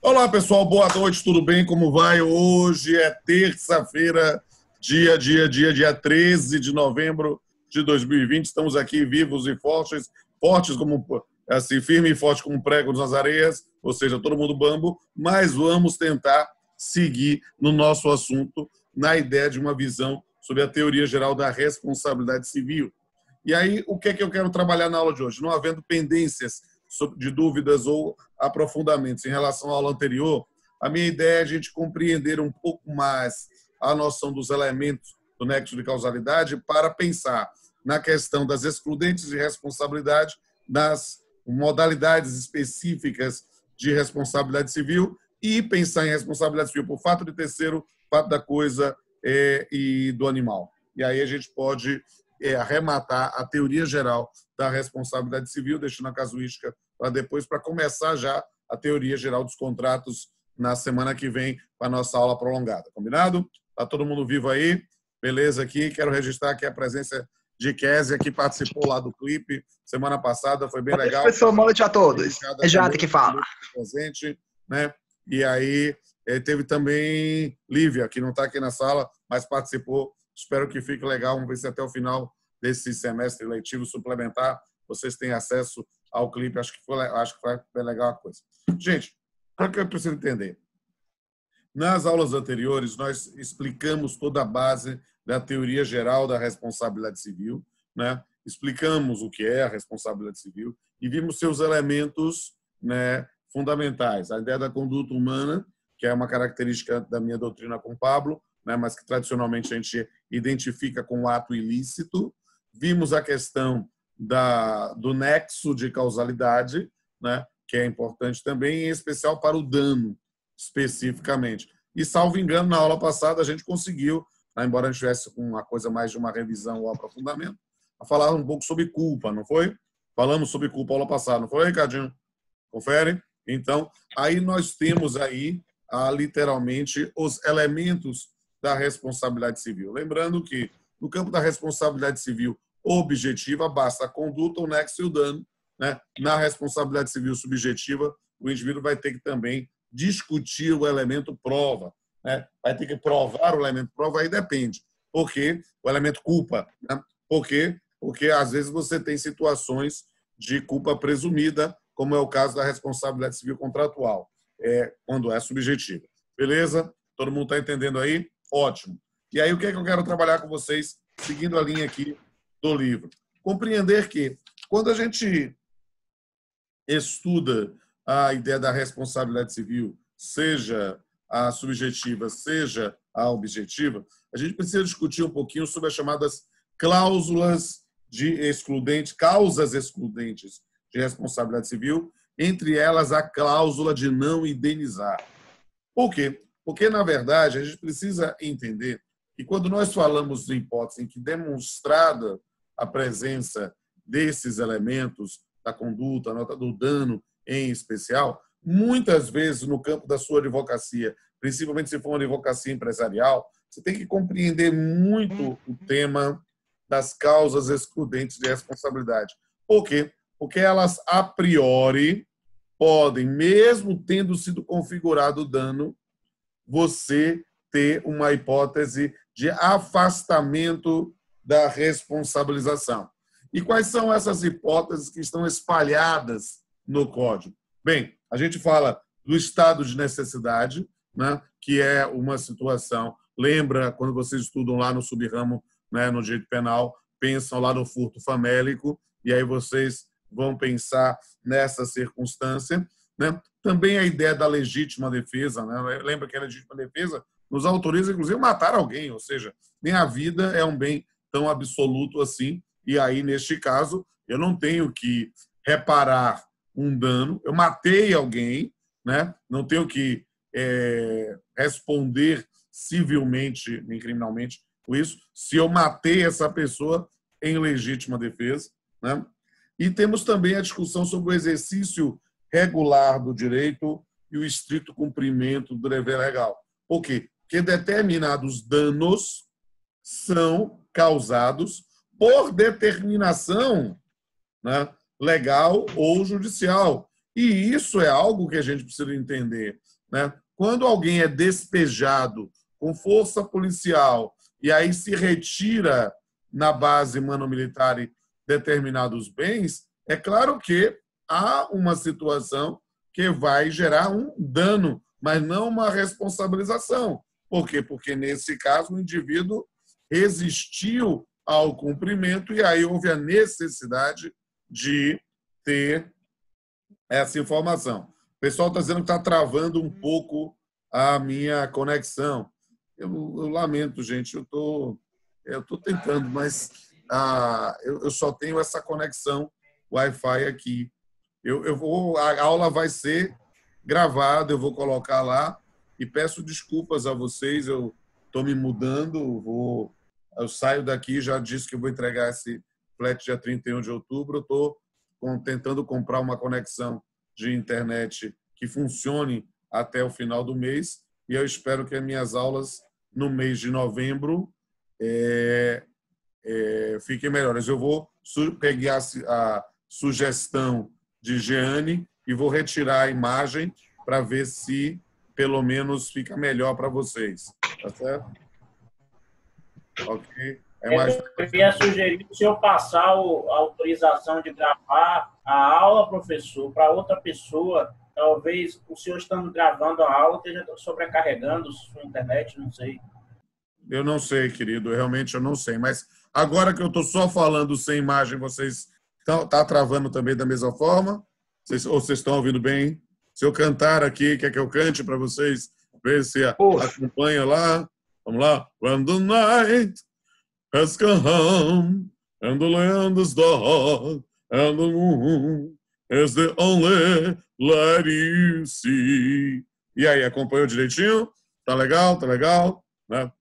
Olá, pessoal, boa noite, tudo bem? Como vai? Hoje é terça-feira, dia 13 de novembro de 2020. Estamos aqui vivos e fortes, fortes como assim, firme e forte como pregos nas areias, ou seja, todo mundo bambo, mas vamos tentar seguir no nosso assunto, na ideia de uma visão sobre a teoria geral da responsabilidade civil. E aí, o que é que eu quero trabalhar na aula de hoje? Não havendo pendências de dúvidas ou aprofundamentos em relação à aula anterior, a minha ideia é a gente compreender um pouco mais a noção dos elementos do nexo de causalidade para pensar na questão das excludentes de responsabilidade, das modalidades específicas de responsabilidade civil e pensar em responsabilidade civil por fato de terceiro, fato da coisa e do animal. E aí a gente pode arrematar a teoria geral da responsabilidade civil, deixando a casuística para depois, para começar já a teoria geral dos contratos na semana que vem para a nossa aula prolongada. Combinado? Está todo mundo vivo aí? Beleza aqui. Quero registrar aqui a presença de Kézia, que participou lá do clipe semana passada. Foi bem legal. Boa noite a todos. É Jade que fala. Presente, né? E aí teve também Lívia, que não está aqui na sala, mas participou. Espero que fique legal. Vamos ver se até o final desse semestre letivo suplementar vocês têm acesso ao clipe. Acho que foi bem legal a coisa. Gente, o que eu preciso entender? Nas aulas anteriores, nós explicamos toda a base da teoria geral da responsabilidade civil, né? Explicamos o que é a responsabilidade civil e vimos seus elementos, né, fundamentais. A ideia da conduta humana, que é uma característica da minha doutrina com Pablo, né, mas que tradicionalmente a gente identifica com o ato ilícito. Vimos a questão do nexo de causalidade, né, que é importante também, em especial para o dano, especificamente. E, salvo engano, na aula passada a gente conseguiu, né, embora a gente tivesse uma coisa mais de uma revisão ou aprofundamento, a falar um pouco sobre culpa, não foi? Falamos sobre culpa na aula passada, não foi, Ricardinho? Confere? Então, aí nós temos aí, literalmente, os elementos da responsabilidade civil. Lembrando que, no campo da responsabilidade civil objetiva, basta a conduta, o nexo e o dano, né? Na responsabilidade civil subjetiva, o indivíduo vai ter que também discutir o elemento prova, né? Vai ter que provar o elemento prova, aí depende. Por quê? O elemento culpa, né? Por quê? Porque, às vezes, você tem situações de culpa presumida, como é o caso da responsabilidade civil contratual, quando é subjetiva. Beleza? Todo mundo está entendendo aí? Ótimo. E aí, o que é que eu quero trabalhar com vocês, seguindo a linha aqui do livro? Compreender que, quando a gente estuda a ideia da responsabilidade civil, seja a subjetiva, seja a objetiva, a gente precisa discutir um pouquinho sobre as chamadas cláusulas de excludente, causas excludentes de responsabilidade civil, entre elas a cláusula de não indenizar. Por quê? Porque, na verdade, a gente precisa entender que, quando nós falamos de hipótese em que demonstrada a presença desses elementos da conduta, do dano em especial, muitas vezes no campo da sua advocacia, principalmente se for uma advocacia empresarial, você tem que compreender muito o tema das causas excludentes de responsabilidade. Por quê? Porque elas, a priori, podem, mesmo tendo sido configurado o dano, você ter uma hipótese de afastamento da responsabilização. E quais são essas hipóteses que estão espalhadas no Código? Bem, a gente fala do estado de necessidade, né, que é uma situação... Lembra, quando vocês estudam lá no subramo, né, no direito penal, pensam lá no furto famélico, e aí vocês vão pensar nessa circunstância, né? Também a ideia da legítima defesa, né? Lembra que a legítima defesa nos autoriza, inclusive, a matar alguém, ou seja, nem a vida é um bem tão absoluto assim, e aí, neste caso, eu não tenho que reparar um dano, eu matei alguém, né? Não tenho que responder civilmente nem criminalmente por isso, se eu matei essa pessoa em legítima defesa, né? E temos também a discussão sobre o exercício regular do direito e o estrito cumprimento do dever legal. Por quê? Porque determinados danos são causados por determinação, né, legal ou judicial. E isso é algo que a gente precisa entender. né? Quando alguém é despejado com força policial e aí se retira na base mano-militar determinados bens, é claro que há uma situação que vai gerar um dano, mas não uma responsabilização. Por quê? Porque, nesse caso, o indivíduo resistiu ao cumprimento e aí houve a necessidade de ter essa informação. O pessoal está dizendo que está travando um pouco a minha conexão. Eu lamento, gente, eu tô tentando, mas eu só tenho essa conexão Wi-Fi aqui. A aula vai ser gravada, eu vou colocar lá e peço desculpas a vocês, eu estou me mudando, eu saio daqui, já disse que eu vou entregar esse flat dia 31 de outubro, eu estou tentando comprar uma conexão de internet que funcione até o final do mês e eu espero que as minhas aulas no mês de novembro fiquem melhores. Eu vou pegar a sugestão de Jeane e vou retirar a imagem para ver se pelo menos fica melhor para vocês. Tá certo? Ok. Eu queria sugerir que o senhor passar a autorização de gravar a aula, professor, para outra pessoa. Talvez o senhor estando gravando a aula esteja sobrecarregando sua internet, não sei. Eu não sei, querido, realmente eu não sei. Mas agora que eu estou só falando sem imagem, vocês tá travando também da mesma forma? Ou vocês estão ouvindo bem? Se eu cantar aqui, quer que eu cante para vocês? Ver se acompanha lá. Vamos lá. When the night has come and the land is dark and the moon is the only light you see. E aí, acompanhou direitinho? Tá legal? Tá legal? Né?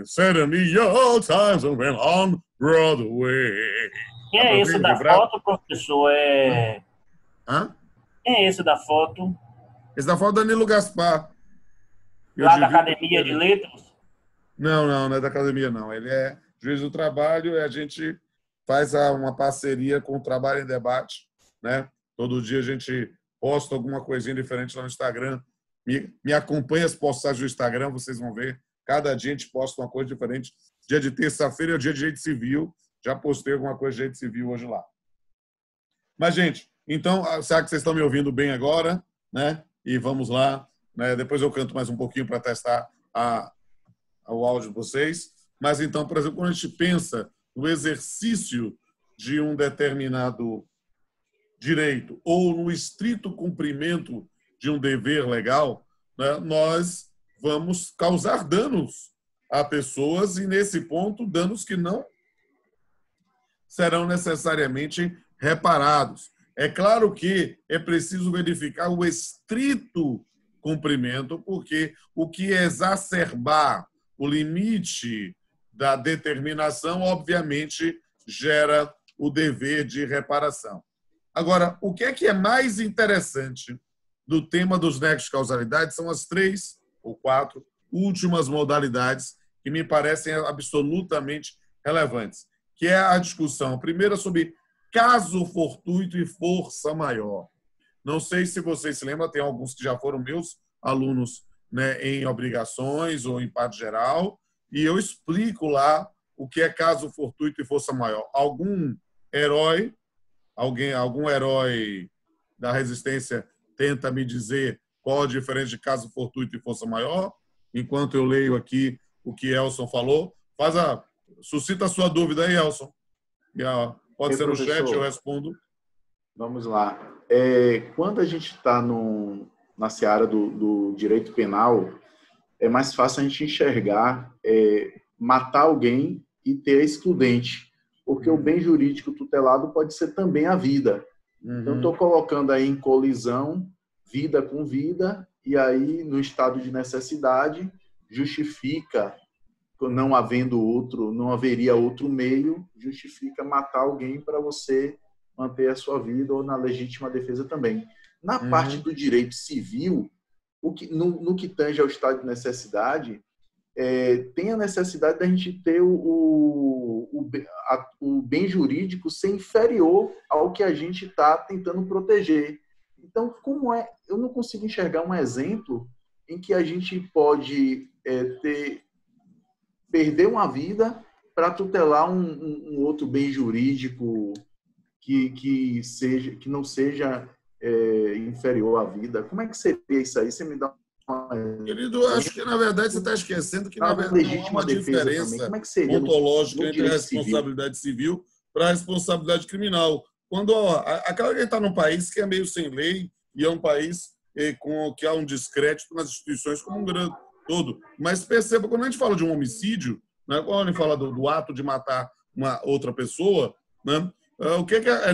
Suddenly your times went on Broadway. Quem é esse da foto, professor? Hã? Quem é esse da foto? Esse da foto é Danilo Gaspar. Lá da Academia de Letras? Não é da Academia, não. Ele é juiz do trabalho e a gente faz uma parceria com o Trabalho em Debate, né? Todo dia a gente posta alguma coisinha diferente lá no Instagram. Me acompanha as postagens do Instagram, vocês vão ver. Cada dia a gente posta uma coisa diferente. Dia de terça-feira é o dia de direito civil. Já postei alguma coisa de direito civil hoje lá. Mas, gente, então, será que vocês estão me ouvindo bem agora? Né? E vamos lá. Né? Depois eu canto mais um pouquinho para testar o áudio de vocês. Mas, então, por exemplo, quando a gente pensa no exercício de um determinado direito ou no estrito cumprimento de um dever legal, né, nós vamos causar danos a pessoas e, nesse ponto, danos que não serão necessariamente reparados. É claro que é preciso verificar o estrito cumprimento, porque o que exacerbar o limite da determinação, obviamente, gera o dever de reparação. Agora, o que é mais interessante do tema dos nexos de causalidade são as 3 ou 4 últimas modalidades que me parecem absolutamente relevantes, que é a discussão, primeiro, sobre caso fortuito e força maior. Não sei se vocês se lembram, tem alguns que já foram meus alunos, né, em obrigações ou em parte geral, e eu explico lá o que é caso fortuito e força maior. Algum herói da resistência tenta me dizer qual a diferença de caso fortuito e força maior, enquanto eu leio aqui o que Elson falou. Suscita a sua dúvida aí, Elson. Pode ser no chat, eu respondo. Vamos lá. Quando a gente está na seara do direito penal, é mais fácil a gente enxergar matar alguém e ter excludente, porque o bem jurídico tutelado pode ser também a vida. Então, estou colocando aí em colisão vida com vida, e aí, no estado de necessidade, justifica, não haveria outro meio, justifica matar alguém para você manter a sua vida ou na legítima defesa também. Na parte do direito civil, no que tange ao estado de necessidade, tem a necessidade da gente ter o bem jurídico ser inferior ao que a gente está tentando proteger. Então, Então, como é? Eu não consigo enxergar um exemplo em que a gente pode perder uma vida para tutelar um outro bem jurídico que não seja inferior à vida. Como é que seria isso aí? Você me dá uma... Querido, acho que, na verdade, você está esquecendo que, na verdade, não há uma diferença ontológica entre a responsabilidade civil para a responsabilidade criminal. Quando aquela que está num país que é meio sem lei e é um país que há um descrédito nas instituições como um grande todo. Mas perceba, quando a gente fala de um homicídio, né, quando a gente fala do ato de matar uma outra pessoa, né,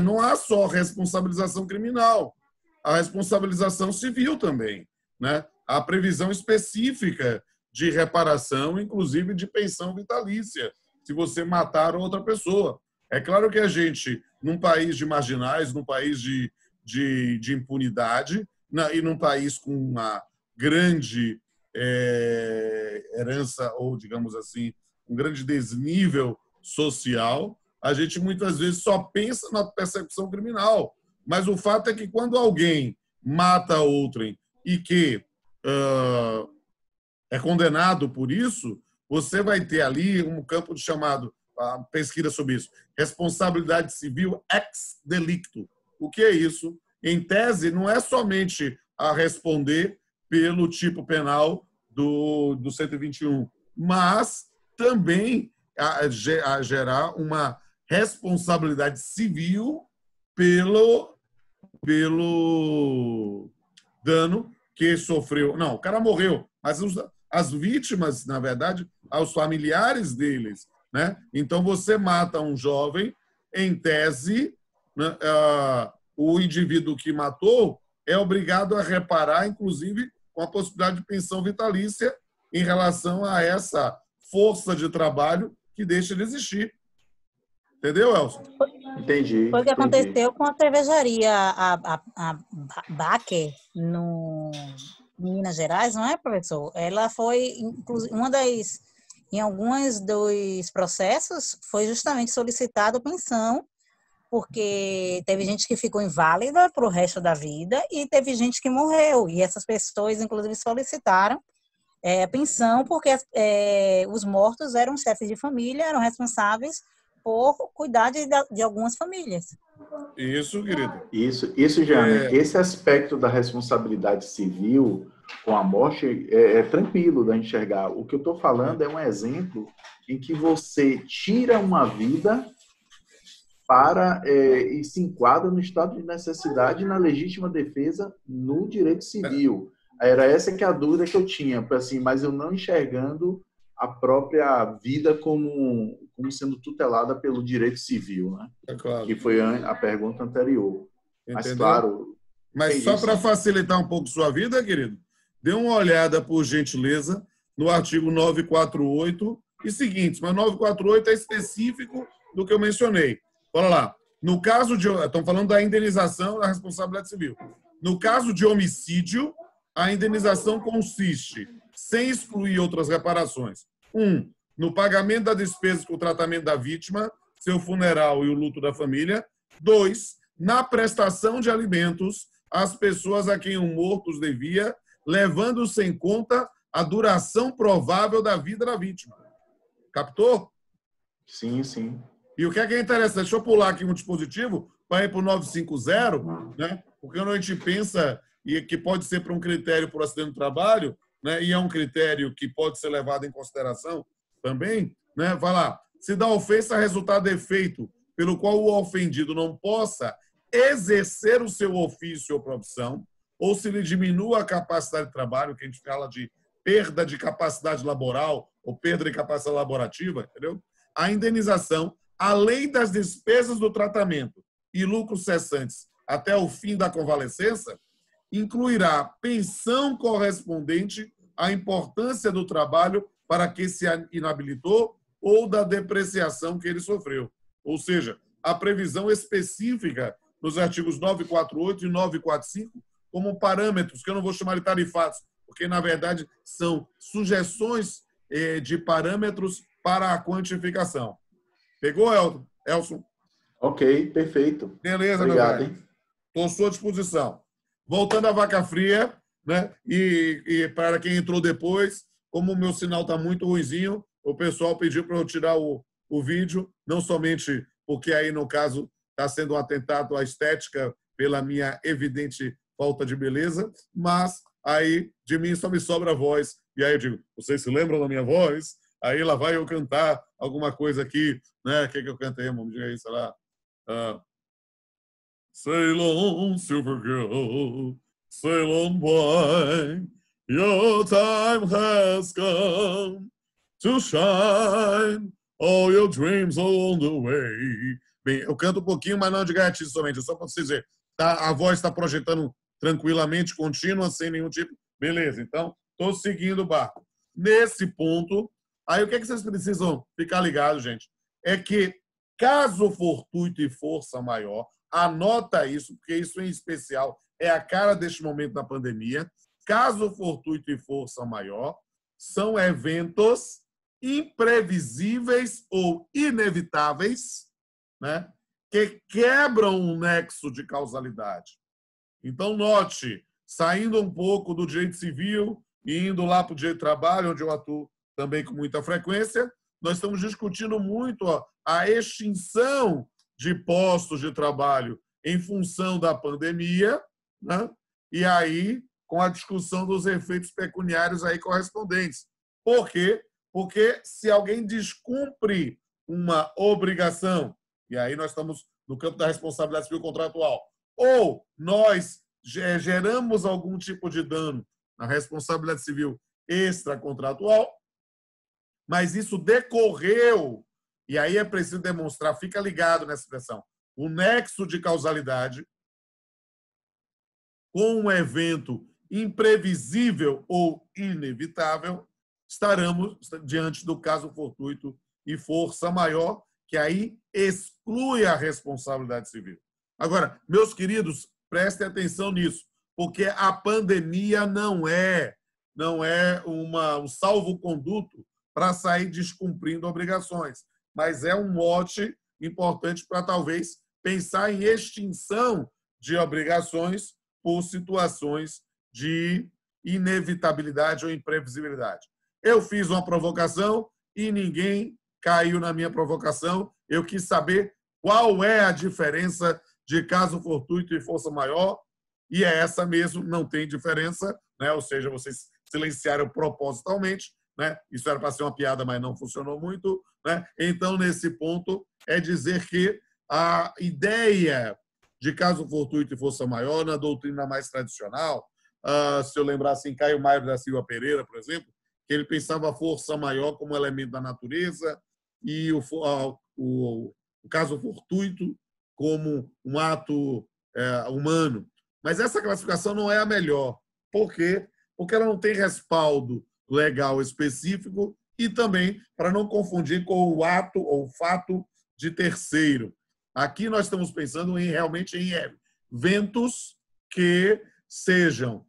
não há só responsabilização criminal, há responsabilização civil também, né? Há previsão específica de reparação, inclusive de pensão vitalícia, se você matar outra pessoa. É claro que a gente, num país de marginais, num país de impunidade, e num país com uma grande herança, ou, digamos assim, um grande desnível social, a gente muitas vezes só pensa na persecução criminal. Mas o fato é que quando alguém mata outrem e que é condenado por isso, você vai ter ali um campo chamado, a pesquisa sobre isso, responsabilidade civil ex delicto. O que é isso? Em tese, não é somente a responder pelo tipo penal do 121, mas também a gerar uma responsabilidade civil pelo dano que sofreu. Não, o cara morreu, mas as vítimas, na verdade, aos familiares deles, né? Então, você mata um jovem, em tese, né, o indivíduo que matou é obrigado a reparar, inclusive, com a possibilidade de pensão vitalícia em relação a essa força de trabalho que deixa de existir. Entendeu, Elson? Entendi. Foi o que aconteceu com a cervejaria, a Baker, em Minas Gerais, não é, professor? Ela foi, inclusive, em alguns dos processos, foi justamente solicitado pensão, porque teve gente que ficou inválida para o resto da vida e teve gente que morreu. E essas pessoas, inclusive, solicitaram pensão, porque os mortos eram chefes de família, eram responsáveis por cuidar de algumas famílias. Isso, querido. Isso, Jane. Esse aspecto da responsabilidade civil com a morte é tranquilo da enxergar. O que eu estou falando é um exemplo em que você tira uma vida e se enquadra no estado de necessidade e na legítima defesa no direito civil. Era essa que é a dúvida que eu tinha, assim, mas eu não enxergando a própria vida como sendo tutelada pelo direito civil, né? É claro. Que foi a pergunta anterior. Entendeu? Mas, claro... Mas só para facilitar um pouco sua vida, querido, dê uma olhada, por gentileza, no artigo 948 e seguintes. Mas 948 é específico do que eu mencionei. Olha lá. No caso de... Estão falando da indenização da responsabilidade civil. No caso de homicídio, a indenização consiste, sem excluir outras reparações, 1. No pagamento da despesa com o tratamento da vítima, seu funeral e o luto da família. 2. Na prestação de alimentos às pessoas a quem o morto os devia, levando-se em conta a duração provável da vida da vítima. Captou? Sim, sim. E o que é interessante? Deixa eu pular aqui um dispositivo para ir para o 950, né? Porque quando a gente pensa e que pode ser para um critério por acidente do trabalho, né? E é um critério que pode ser levado em consideração também, né? Vai lá. Se da ofensa resultar efeito pelo qual o ofendido não possa exercer o seu ofício ou profissão, ou se lhe diminua a capacidade de trabalho, que a gente fala de perda de capacidade laboral ou perda de capacidade laborativa, entendeu? A indenização, além das despesas do tratamento e lucros cessantes até o fim da convalescença, incluirá pensão correspondente à importância do trabalho para que se inabilitou ou da depreciação que ele sofreu. Ou seja, a previsão específica nos artigos 948 e 945 como parâmetros, que eu não vou chamar de tarifatos, porque, na verdade, são sugestões de parâmetros para a quantificação. Pegou, Elson? Ok, perfeito. Beleza, obrigado, meu velho. Estou à sua disposição. voltando à vaca fria, né? E para quem entrou depois, como o meu sinal está muito ruinzinho, o pessoal pediu para eu tirar o vídeo, não somente porque aí, no caso, está sendo um atentado à estética pela minha evidente falta de beleza, mas aí de mim só me sobra a voz. E aí eu digo, vocês se lembram da minha voz? Aí lá vai eu cantar alguma coisa aqui, né? O que eu cantei? Vamos dizer aí, sei lá. Sail on, silver girl, sail on boy, your time has come to shine, all your dreams along the way. Bem, eu canto um pouquinho, mas não de gaiatismo somente, só para vocês verem. Tá, a voz está projetando tranquilamente, contínua, sem nenhum tipo. Beleza, então, estou seguindo o barco. Nesse ponto, aí o que vocês precisam ficar ligados, gente? É que, caso fortuito e força maior, anota isso, porque isso em especial é a cara deste momento da pandemia. Caso fortuito e força maior são eventos imprevisíveis ou inevitáveis, né, que quebram um nexo de causalidade. Então, note, saindo um pouco do direito civil e indo lá para o direito do trabalho, onde eu atuo também com muita frequência, nós estamos discutindo muito a extinção de postos de trabalho em função da pandemia, né? E aí com a discussão dos efeitos pecuniários aí correspondentes. Por quê? Porque se alguém descumpre uma obrigação, e aí nós estamos no campo da responsabilidade civil contratual, ou nós geramos algum tipo de dano na responsabilidade civil extracontratual, mas isso decorreu, e aí é preciso demonstrar, fica ligado nessa expressão, o nexo de causalidade com um evento imprevisível ou inevitável, estaremos diante do caso fortuito e força maior, que aí exclui a responsabilidade civil. Agora, meus queridos, prestem atenção nisso, porque a pandemia não é um salvo-conduto para sair descumprindo obrigações, mas é um mote importante para talvez pensar em extinção de obrigações por situações de inevitabilidade ou imprevisibilidade. Eu fiz uma provocação e ninguém caiu na minha provocação. Eu quis saber qual é a diferença de caso fortuito e força maior, e é essa mesmo, não tem diferença, né? Ou seja, vocês silenciaram propositalmente, né? Isso era para ser uma piada, mas não funcionou muito, né? Então, nesse ponto, é dizer que a ideia de caso fortuito e força maior, na doutrina mais tradicional, se eu lembrar assim, Caio Maio da Silva Pereira, por exemplo, que ele pensava a força maior como elemento da natureza e o caso fortuito como um ato humano. Mas essa classificação não é a melhor. Por quê? Porque ela não tem respaldo legal específico e também para não confundir com o ato ou o fato de terceiro. Aqui nós estamos pensando realmente em eventos que sejam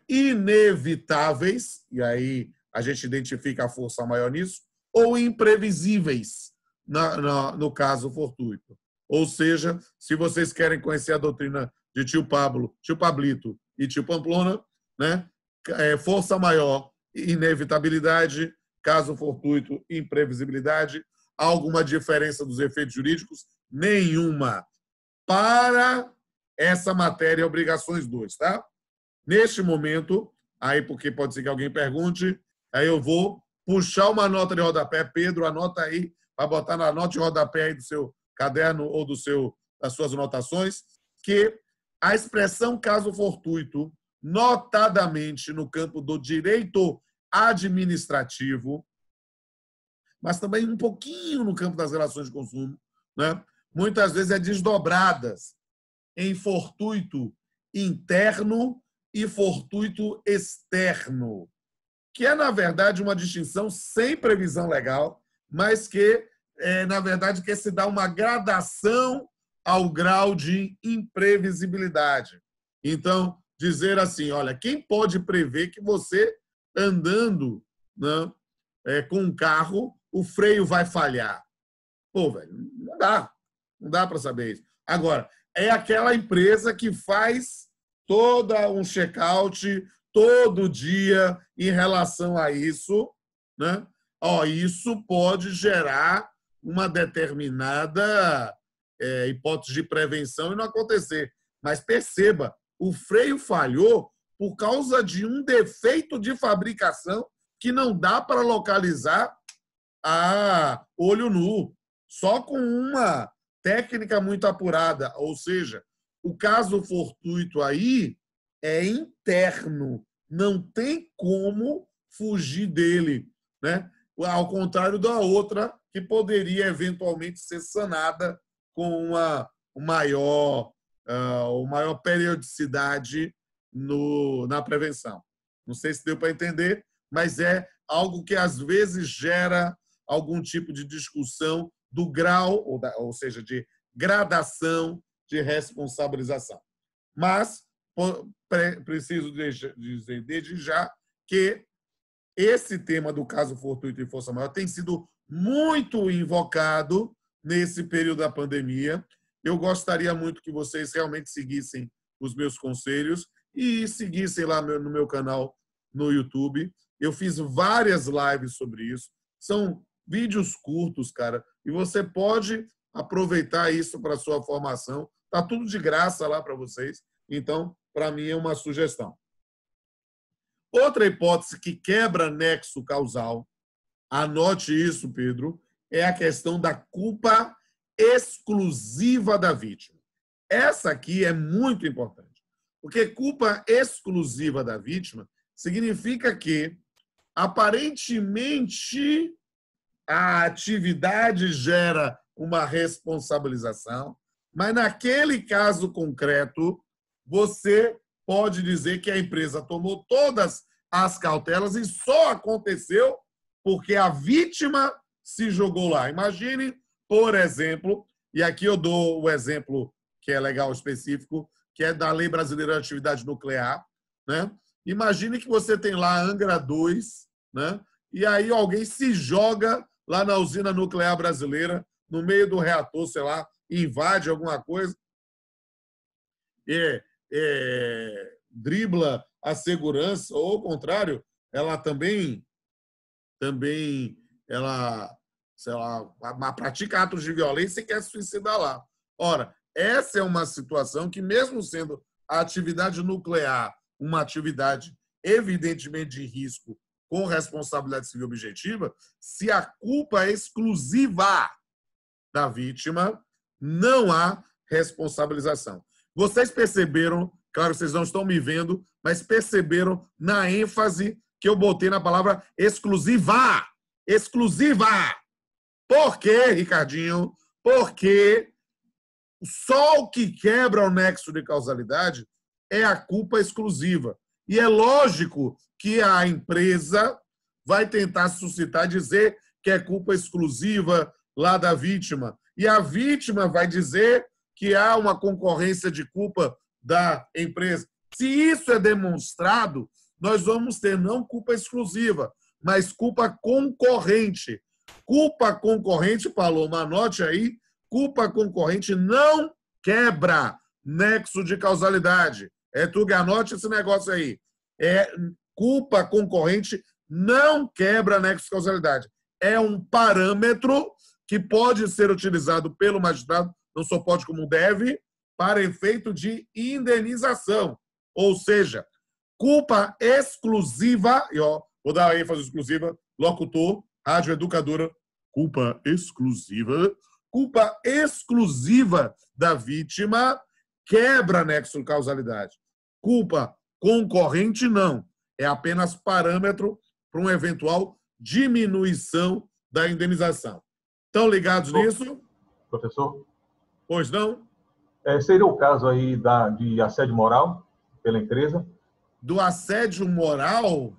inevitáveis, e aí a gente identifica a força maior nisso, ou imprevisíveis, no caso fortuito. Ou seja, se vocês querem conhecer a doutrina de tio Pablo, tio Pablito e tio Pamplona, né? Força maior, inevitabilidade, caso fortuito, imprevisibilidade. Há alguma diferença dos efeitos jurídicos? Nenhuma. Para essa matéria, obrigações 2, tá? Neste momento, aí porque pode ser que alguém pergunte, aí eu vou puxar uma nota de rodapé. Pedro, anota aí, para botar na nota de rodapé aí do seu caderno ou das suas anotações, que a expressão caso fortuito, notadamente no campo do direito administrativo, mas também um pouquinho no campo das relações de consumo, né? Muitas vezes é desdobradas em fortuito interno e fortuito externo, que é, na verdade, uma distinção sem previsão legal, mas que, na verdade, quer se dar uma gradação ao grau de imprevisibilidade. Então, dizer assim, olha, quem pode prever que você, andando, né, com um carro, o freio vai falhar? Pô, velho, não dá para saber isso. Agora, é aquela empresa que faz todo um check-out todo dia em relação a isso, né? Isso pode gerar uma determinada hipótese de prevenção e não acontecer. Mas perceba, o freio falhou por causa de um defeito de fabricação que não dá para localizar a olho nu, só com uma técnica muito apurada. Ou seja, o caso fortuito aí é interno, não tem como fugir dele, né? Ao contrário da outra, que poderia eventualmente ser sanada com uma maior periodicidade na prevenção. Não sei se deu para entender, mas é algo que às vezes gera algum tipo de discussão do grau, ou seja, de gradação de responsabilização. Mas preciso dizer desde já que esse tema do caso fortuito e força maior tem sido muito invocado nesse período da pandemia. Eu gostaria muito que vocês realmente seguissem os meus conselhos e seguissem lá no meu canal no YouTube. Eu fiz várias lives sobre isso. São vídeos curtos, cara, e você pode aproveitar isso para a sua formação. Está tudo de graça lá para vocês. Então, para mim, é uma sugestão. Outra hipótese que quebra nexo causal, anote isso, Pedro, é a questão da culpa exclusiva da vítima. Essa aqui é muito importante, porque culpa exclusiva da vítima significa que, aparentemente, a atividade gera uma responsabilização, mas naquele caso concreto, você pode dizer que a empresa tomou todas as cautelas e só aconteceu porque a vítima se jogou lá. Imagine, por exemplo, e aqui eu dou o exemplo que é legal específico, que é da Lei Brasileira de Atividade Nuclear, né? Imagine que você tem lá Angra 2, né? E aí alguém se joga lá na usina nuclear brasileira, no meio do reator, sei lá, invade alguma coisa, dribla a segurança, ou ao contrário, ela também ela, sei lá, pratica atos de violência e quer se suicidar lá. Ora, essa é uma situação que, mesmo sendo a atividade nuclear uma atividade evidentemente de risco com responsabilidade civil objetiva, se a culpa é exclusiva da vítima, não há responsabilização. Vocês perceberam, claro, vocês não estão me vendo, mas perceberam na ênfase que eu botei na palavra exclusiva. Exclusiva. Por quê, Ricardinho? Porque só o que quebra o nexo de causalidade é a culpa exclusiva. E é lógico que a empresa vai tentar suscitar, dizer que é culpa exclusiva lá da vítima. E a vítima vai dizer que há uma concorrência de culpa da empresa. Se isso é demonstrado, nós vamos ter não culpa exclusiva, mas culpa concorrente. Culpa concorrente, Paloma, anote aí, culpa concorrente não quebra nexo de causalidade. Tu anote esse negócio aí. Culpa concorrente não quebra nexo de causalidade. É um parâmetro que pode ser utilizado pelo magistrado, não só pode como deve, para efeito de indenização. Ou seja, culpa exclusiva, e vou dar a ênfase exclusiva, locutor, rádio educadora, culpa exclusiva da vítima quebra nexo de causalidade. Culpa concorrente, não. É apenas parâmetro para uma eventual diminuição da indenização. Estão ligados nisso? Professor? Pois não? Seria o caso aí de assédio moral pela empresa? Do assédio moral?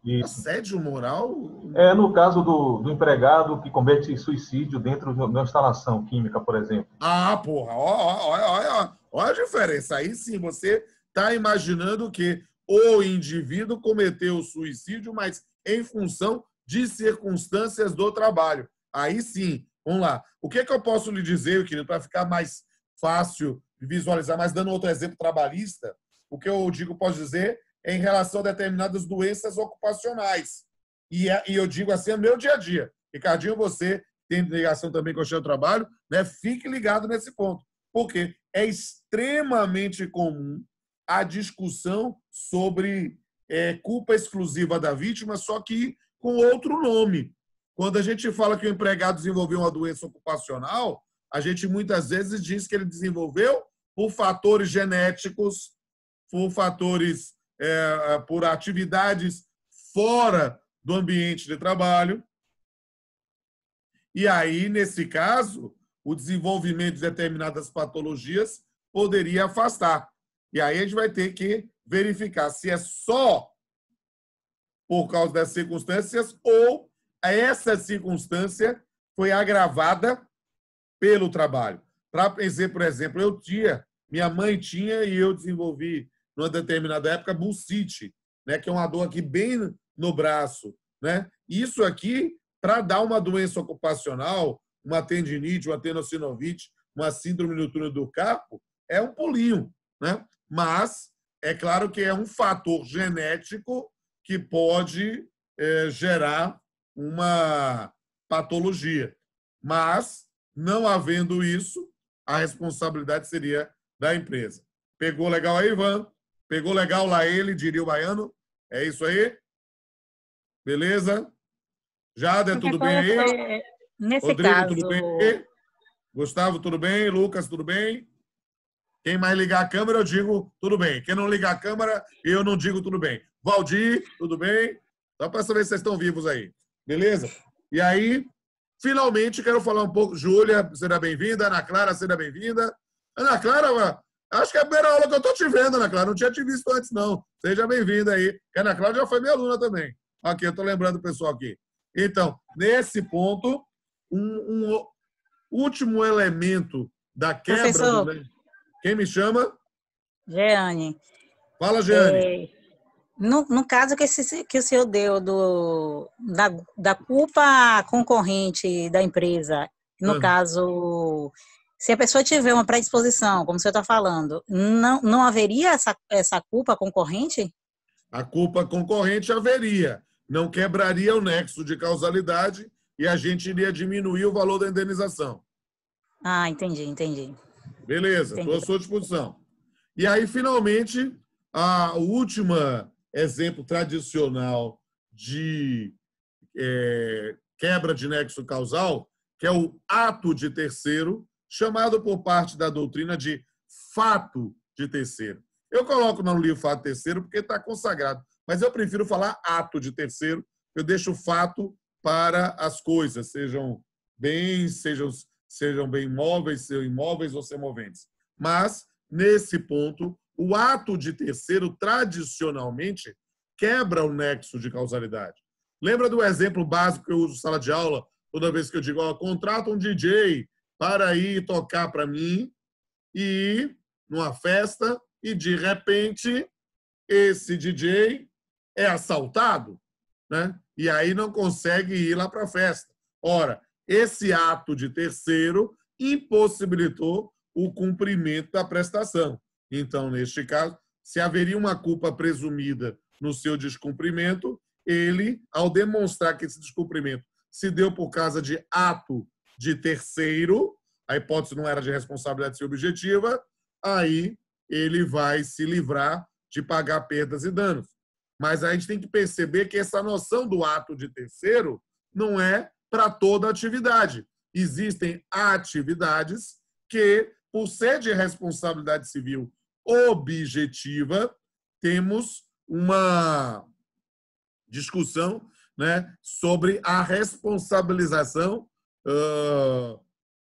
Isso. Assédio moral? No caso do empregado que comete suicídio dentro de uma instalação química, por exemplo. Porra, olha a diferença. Aí sim, você está imaginando que o indivíduo cometeu suicídio, mas em função de circunstâncias do trabalho. Aí sim, vamos lá. O que eu posso lhe dizer, querido, para ficar mais fácil de visualizar, mas dando outro exemplo trabalhista, o que eu digo, posso dizer, é em relação a determinadas doenças ocupacionais. E eu digo assim, é meu dia a dia. Ricardinho, você tem ligação também com o seu trabalho, né? Fique ligado nesse ponto. Porque é extremamente comum a discussão sobre culpa exclusiva da vítima, só que com outro nome. Quando a gente fala que o empregado desenvolveu uma doença ocupacional, a gente muitas vezes diz que ele desenvolveu por fatores genéticos, por fatores, por atividades fora do ambiente de trabalho. E aí, nesse caso, o desenvolvimento de determinadas patologias poderia afastar. E aí a gente vai ter que verificar se é só por causa das circunstâncias ou essa circunstância foi agravada pelo trabalho. Para dizer, por exemplo, minha mãe tinha e eu desenvolvi, numa determinada época, bursite, né, que é uma dor aqui bem no braço. Né? Isso aqui, para dar uma doença ocupacional, uma tendinite, uma tenossinovite, uma síndrome do túnel do carpo, é um pulinho. Né? Mas é claro que é um fator genético que pode gerar uma patologia. Mas, não havendo isso, a responsabilidade seria da empresa. Pegou legal aí, Ivan? Pegou legal lá ele, diria o baiano? É isso aí? Beleza? Jada, tudo bem aí? Nesse Rodrigo, caso... tudo bem? Gustavo, tudo bem? Lucas, tudo bem? Quem mais ligar a câmera, eu digo tudo bem. Quem não ligar a câmera, eu não digo tudo bem. Valdir, tudo bem? Só para saber se vocês estão vivos aí. Beleza? E aí, finalmente, quero falar um pouco. Júlia, seja bem-vinda. Ana Clara, seja bem-vinda. Ana Clara, acho que é a primeira aula que eu estou te vendo, Ana Clara. Não tinha te visto antes, não. Seja bem-vinda aí. A Ana Clara já foi minha aluna também. Aqui, eu estou lembrando o pessoal aqui. Então, nesse ponto, um último elemento da quebra... Professor, Quem me chama? Jeane. Fala, Jeane. No caso que o senhor deu da culpa concorrente da empresa, no caso, se a pessoa tiver uma predisposição, como o senhor está falando, não haveria essa culpa concorrente? A culpa concorrente haveria. Não quebraria o nexo de causalidade e a gente iria diminuir o valor da indenização. Ah, entendi. Beleza, estou à sua disposição. E aí, finalmente, o último exemplo tradicional de quebra de nexo causal, que é o ato de terceiro, chamado por parte da doutrina de fato de terceiro. Eu coloco no livro fato terceiro porque está consagrado, mas eu prefiro falar ato de terceiro. Eu deixo o fato para as coisas, sejam bens, sejam bem móveis, sejam imóveis ou semoventes. Mas, nesse ponto, o ato de terceiro, tradicionalmente, quebra o nexo de causalidade. Lembra do exemplo básico que eu uso em sala de aula, toda vez que eu digo, contrata um DJ para ir tocar para mim, e numa festa, e, de repente, esse DJ é assaltado, né? E aí não consegue ir lá para a festa. Ora, esse ato de terceiro impossibilitou o cumprimento da prestação. Então, neste caso, se haveria uma culpa presumida no seu descumprimento, ele, ao demonstrar que esse descumprimento se deu por causa de ato de terceiro, a hipótese não era de responsabilidade subjetiva, aí ele vai se livrar de pagar perdas e danos. Mas a gente tem que perceber que essa noção do ato de terceiro não é para toda atividade. Existem atividades que, por ser de responsabilidade civil objetiva, temos uma discussão, né, sobre a responsabilização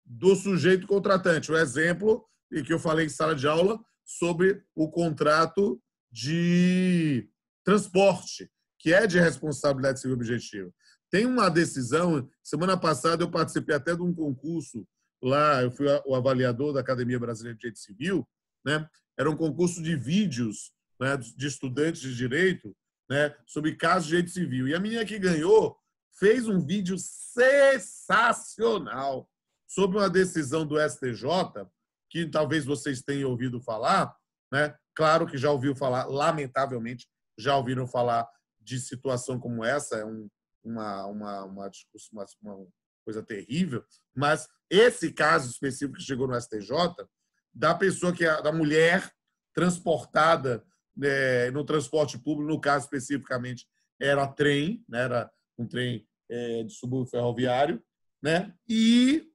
do sujeito contratante. O exemplo que eu falei em sala de aula sobre o contrato de transporte, que é de responsabilidade civil objetiva. Tem uma decisão, semana passada eu participei até de um concurso lá, eu fui o avaliador da Academia Brasileira de Direito Civil, né? Era um concurso de vídeos, né, de estudantes de direito, né, sobre casos de direito civil. E a menina que ganhou fez um vídeo sensacional sobre uma decisão do STJ, que talvez vocês tenham ouvido falar, né, Claro que já ouviu falar, lamentavelmente, já ouviram falar de situação como essa, é uma coisa terrível, mas esse caso específico que chegou no STJ, da pessoa da mulher transportada no transporte público, no caso especificamente era trem, né, era um trem de subúrbio ferroviário, né, e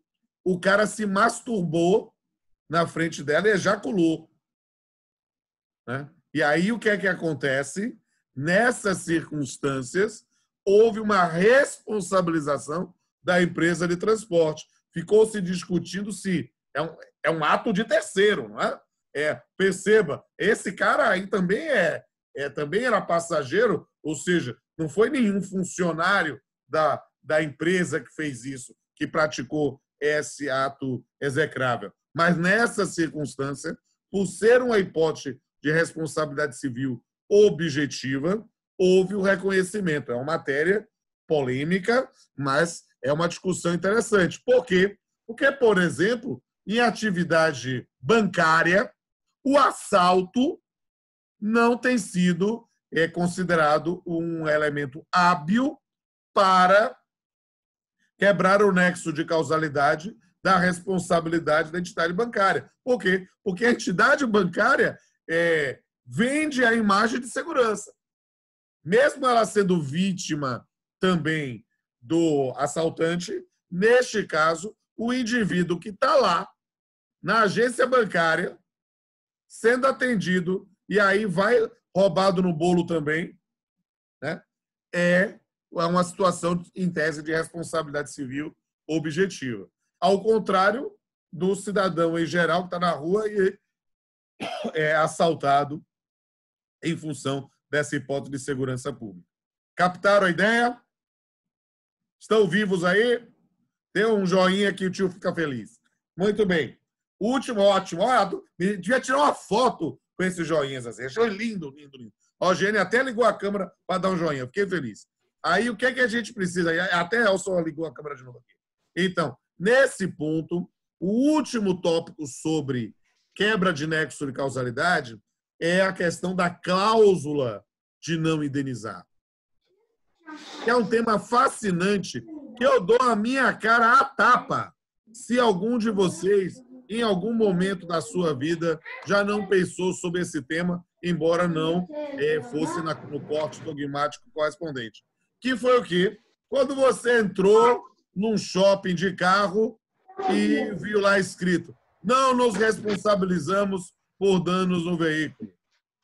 o cara se masturbou na frente dela e ejaculou, né? E aí o que é que acontece? Nessas circunstâncias, houve uma responsabilização da empresa de transporte. Ficou se discutindo se é um ato de terceiro, não é? Perceba, esse cara aí também também era passageiro, ou seja, não foi nenhum funcionário da empresa que fez isso, que praticou esse ato execrável. Mas nessa circunstância, por ser uma hipótese de responsabilidade civil objetiva, houve o reconhecimento. É uma matéria polêmica, mas é uma discussão interessante. Por quê? Porque, por exemplo, em atividade bancária, o assalto não tem sido considerado um elemento hábil para quebrar o nexo de causalidade da responsabilidade da entidade bancária. Por quê? Porque a entidade bancária vende a imagem de segurança. Mesmo ela sendo vítima também do assaltante, neste caso, o indivíduo que está lá, na agência bancária, sendo atendido, e aí vai roubado no bolo também, né? É uma situação, em tese, de responsabilidade civil objetiva. Ao contrário do cidadão em geral que está na rua e é assaltado em função dessa hipótese de segurança pública. Captaram a ideia? Estão vivos aí? Dê um joinha que o tio fica feliz. Muito bem. Último, ótimo. Devia tirar uma foto com esses joinhas assim. Achei lindo, lindo, lindo. O Gênio até ligou a câmera para dar um joinha. Fiquei feliz. Aí, o que é que a gente precisa? Até Elson ligou a câmera de novo aqui. Então, nesse ponto, o último tópico sobre quebra de nexo de causalidade é a questão da cláusula de não indenizar. Que é um tema fascinante que eu dou a minha cara à tapa. Se algum de vocês, em algum momento da sua vida, já não pensou sobre esse tema, embora não fosse no corte dogmático correspondente. Que foi o quê? Quando você entrou num shopping de carro e viu lá escrito: não nos responsabilizamos por danos no veículo.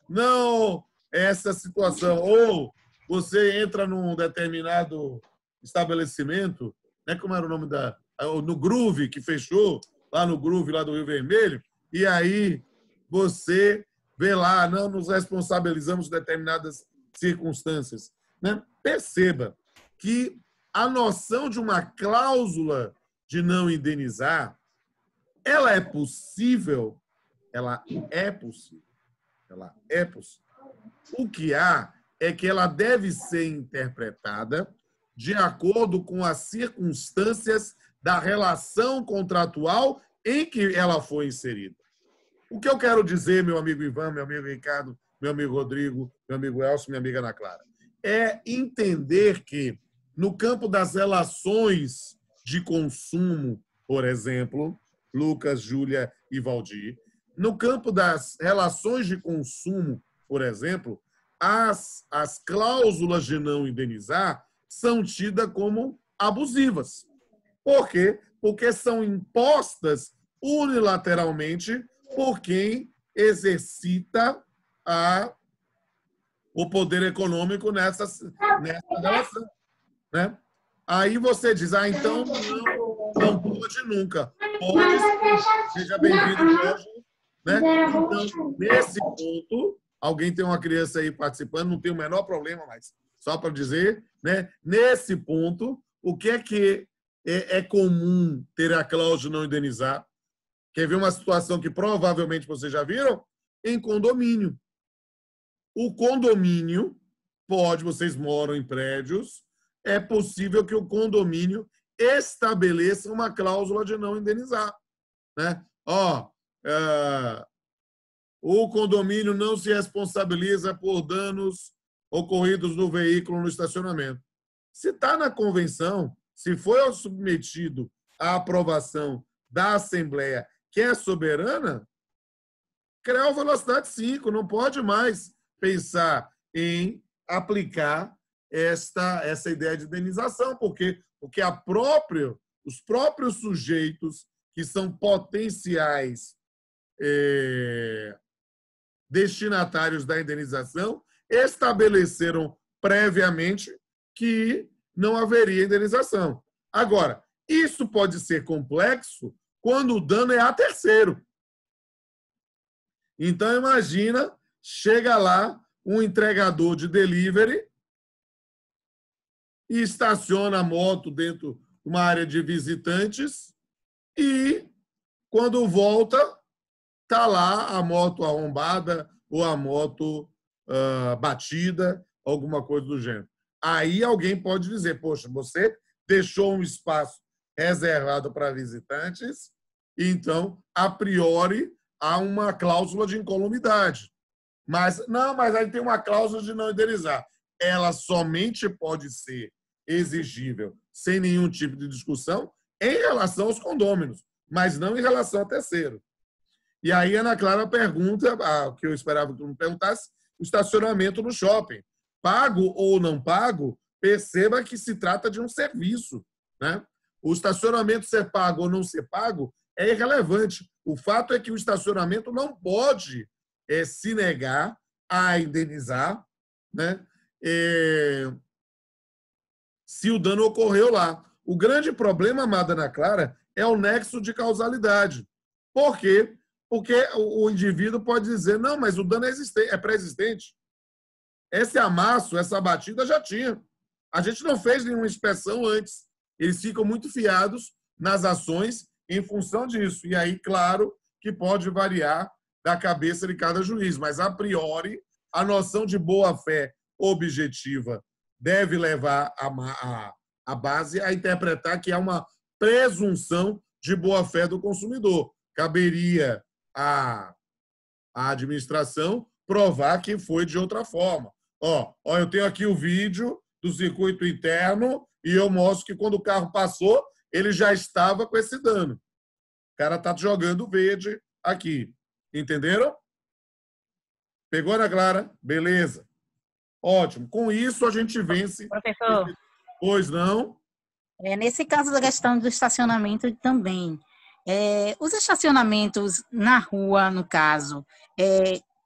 Não essa situação. Ou você entra num determinado estabelecimento, né, como era o nome no Groove, que fechou, lá no Groove, lá do Rio Vermelho, e aí você vê lá, não nos responsabilizamos por determinadas circunstâncias. Né? Perceba que a noção de uma cláusula de não indenizar, ela é possível. Ela é possível. Ela é possível. O que há é que ela deve ser interpretada de acordo com as circunstâncias da relação contratual em que ela foi inserida. O que eu quero dizer, meu amigo Ivan, meu amigo Ricardo, meu amigo Rodrigo, meu amigo Elcio, minha amiga Ana Clara, é entender que, no campo das relações de consumo, por exemplo, Lucas, Júlia e Valdir, no campo das relações de consumo, por exemplo, as cláusulas de não indenizar são tidas como abusivas. Por quê? Porque são impostas unilateralmente por quem exercita o poder econômico nessa relação. Né? Aí você diz, então não pode nunca. Pode, seja bem-vindo hoje. Né? Então, nesse ponto, alguém tem uma criança aí participando, não tem o menor problema, mas só para dizer, né? Nesse ponto, o que é comum ter a cláusula de não indenizar? Quer ver uma situação que provavelmente vocês já viram? Em condomínio. O condomínio vocês moram em prédios, é possível que o condomínio estabeleça uma cláusula de não indenizar. Né? o condomínio não se responsabiliza por danos ocorridos no veículo no estacionamento. Se está na convenção, se foi submetido à aprovação da Assembleia, que é soberana, CREO velocidade 5, não pode mais pensar em aplicar essa ideia de indenização, porque os próprios sujeitos que são potenciais destinatários da indenização estabeleceram previamente que não haveria indenização. Agora, isso pode ser complexo quando o dano é a terceiro. Então, imagina, chega lá um entregador de delivery e estaciona a moto dentro de uma área de visitantes e, quando volta, está lá a moto arrombada ou a moto batida, alguma coisa do gênero. Aí alguém pode dizer, poxa, você deixou um espaço reservado para visitantes, então, a priori, há uma cláusula de incolumidade. Mas aí tem uma cláusula de não indenizar. Ela somente pode ser exigível sem nenhum tipo de discussão em relação aos condôminos, mas não em relação a terceiro. E aí, Ana Clara pergunta, que eu esperava que tu me perguntasse, o estacionamento no shopping. Pago ou não pago, perceba que se trata de um serviço, né? O estacionamento ser pago ou não ser pago é irrelevante. O fato é que o estacionamento não pode se negar a indenizar, né? Se o dano ocorreu lá. O grande problema, amada Ana Clara, é o nexo de causalidade. Por quê? Porque o indivíduo pode dizer, não, mas o dano é pré-existente. Esse amasso, essa batida já tinha. A gente não fez nenhuma inspeção antes. Eles ficam muito fiados nas ações em função disso. E aí, claro, que pode variar da cabeça de cada juiz. Mas, a priori, a noção de boa-fé objetiva deve levar a base a interpretar que há uma presunção de boa-fé do consumidor. Caberia à administração provar que foi de outra forma. Eu tenho aqui o vídeo do circuito interno e eu mostro que quando o carro passou, ele já estava com esse dano. O cara está jogando verde aqui. Entenderam? Pegou, Ana Clara? Beleza. Ótimo. Com isso, a gente vence. Professor. Pois não? Nesse caso da questão do estacionamento também. Os estacionamentos na rua, no caso,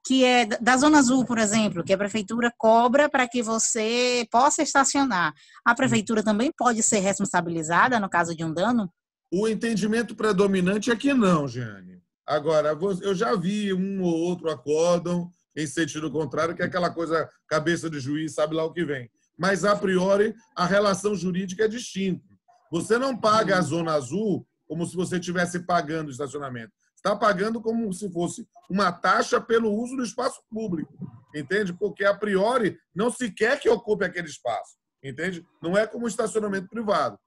que é da Zona Azul, por exemplo, que a prefeitura cobra para que você possa estacionar. A prefeitura também pode ser responsabilizada no caso de um dano? O entendimento predominante é que não, Jeane. Agora, eu já vi um ou outro acórdão em sentido contrário, que é aquela coisa cabeça de juiz, sabe lá o que vem. Mas, a priori, a relação jurídica é distinta. Você não paga a Zona Azul como se você estivesse pagando o estacionamento. Está pagando como se fosse uma taxa pelo uso do espaço público, entende? Porque, a priori, não se quer que ocupe aquele espaço, entende? Não é como o estacionamento privado.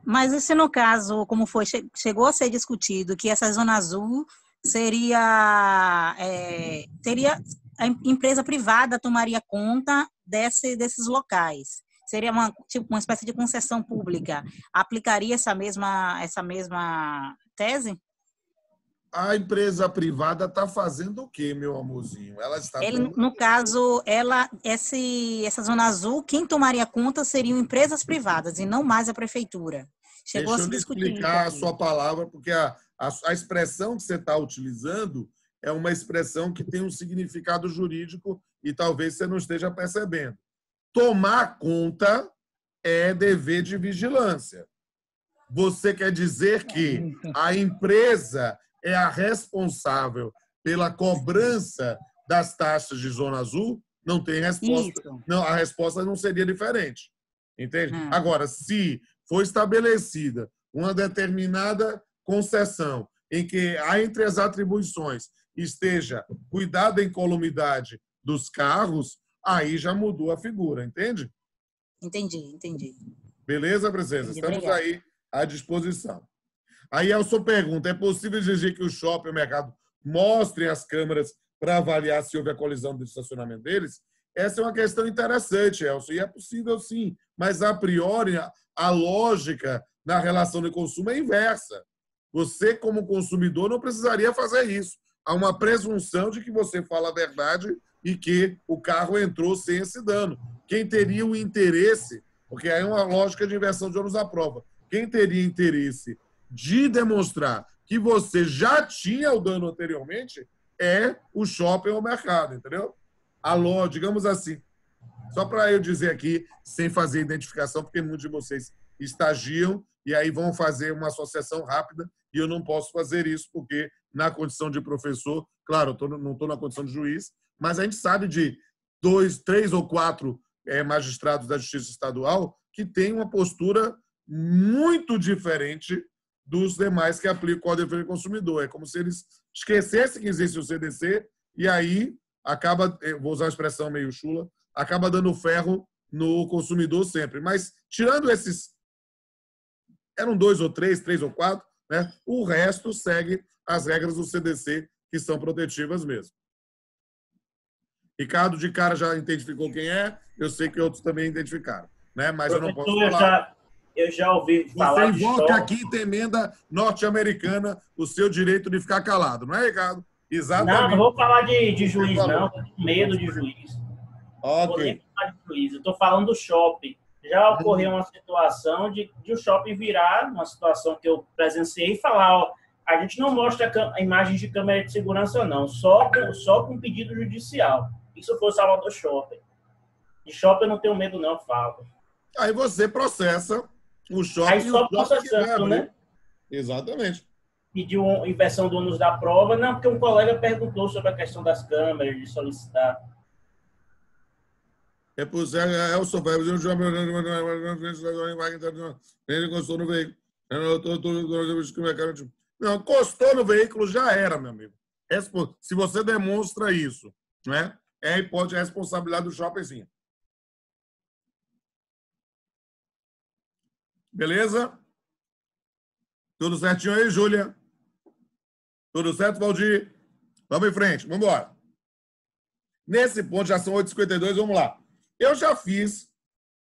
Mas e se no caso, como chegou a ser discutido, que essa Zona Azul teria a empresa privada tomaria conta desses locais? Seria uma espécie de concessão pública. Aplicaria essa mesma tese? A empresa privada está fazendo o quê, meu amorzinho? Ela está no caso, essa Zona Azul, quem tomaria conta seriam empresas privadas e não mais a prefeitura. Chegou a se discutir. Deixa eu explicar a sua palavra, porque a expressão que você está utilizando é uma expressão que tem um significado jurídico e talvez você não esteja percebendo. Tomar conta é dever de vigilância. Você quer dizer que a empresa é a responsável pela cobrança das taxas de Zona Azul? Não tem resposta. Isso. Não, a resposta não seria diferente. Entende? Agora, se for estabelecida uma determinada concessão em que, entre as atribuições, esteja cuidar da incolumidade dos carros, aí já mudou a figura, entende? Entendi. Beleza, princesa? Entendi, Estamos obrigada. aí à disposição. Aí a sua pergunta, é possível exigir que o shopping e o mercado mostrem as câmeras para avaliar se houve a colisão do estacionamento deles. Essa é uma questão interessante, Elcio, e é possível sim, mas a priori a lógica na relação de consumo é inversa. Você, como consumidor, não precisaria fazer isso. Há uma presunção de que você fala a verdade e que o carro entrou sem esse dano. Quem teria o interesse, porque aí é uma lógica de inversão de ônus à prova, quem teria interesse de demonstrar que você já tinha o dano anteriormente é o shopping ou o mercado, entendeu? A loja, digamos assim, só para eu dizer aqui, sem fazer identificação, porque muitos de vocês estagiam e aí vão fazer uma associação rápida e eu não posso fazer isso porque na condição de professor, claro, eu não estou na condição de juiz, mas a gente sabe de 2, 3 ou 4 magistrados da Justiça Estadual que têm uma postura muito diferente dos demais que aplicam o Código de Defesa do Consumidor. É como se eles esquecessem que existe o CDC e aí acaba, vou usar uma expressão meio chula, acaba dando ferro no consumidor sempre. Mas, tirando esses, eram 2 ou 3 ou 4, né? O resto segue as regras do CDC, que são protetivas mesmo. Ricardo, de cara, já identificou quem é, eu sei que outros também identificaram, né? Mas eu não posso falar. Eu já ouvi falar. Você invoca a quinta emenda norte-americana o seu direito de ficar calado, não é, Ricardo? Exatamente. Não vou falar de juiz, não. Tenho medo de juiz. Ok. Eu estou falando do shopping. Já ocorreu uma situação de o shopping virar, uma situação que eu presenciei, e falar, ó, a gente não mostra a imagem de câmera de segurança, não, só com pedido judicial. Isso foi o Salvador Shopping. De shopping eu não tenho medo, não, falo. Aí você processa o shopping. Aí só processando, né? Exatamente. Pediu uma inversão do ônus da prova, não, porque um colega perguntou sobre a questão das câmeras, de solicitar. É por ser Elson vai fazer um jogo. Ele encostou no veículo. Não, encostou no veículo, já era, meu amigo. Se você demonstra isso, né? Pode a responsabilidade do shopping, sim. Beleza? Tudo certinho aí, Júlia? Tudo certo, Valdir? Vamos em frente, vamos embora. Nesse ponto, já são 8h52, vamos lá. Eu já fiz,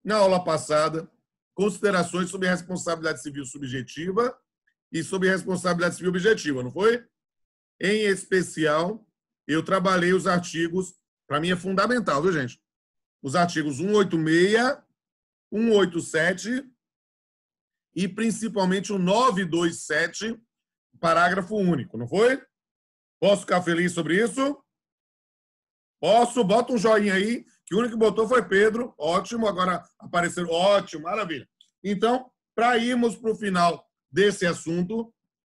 na aula passada, considerações sobre responsabilidade civil subjetiva e sobre responsabilidade civil objetiva, não foi? Em especial, eu trabalhei os artigos, para mim é fundamental, viu, gente? Os artigos 186, 187 e principalmente o 927, parágrafo único, não foi? Posso ficar feliz sobre isso? Posso? Bota um joinha aí, que o único que botou foi Pedro. Ótimo, agora apareceu. Ótimo, maravilha. Então, para irmos para o final desse assunto,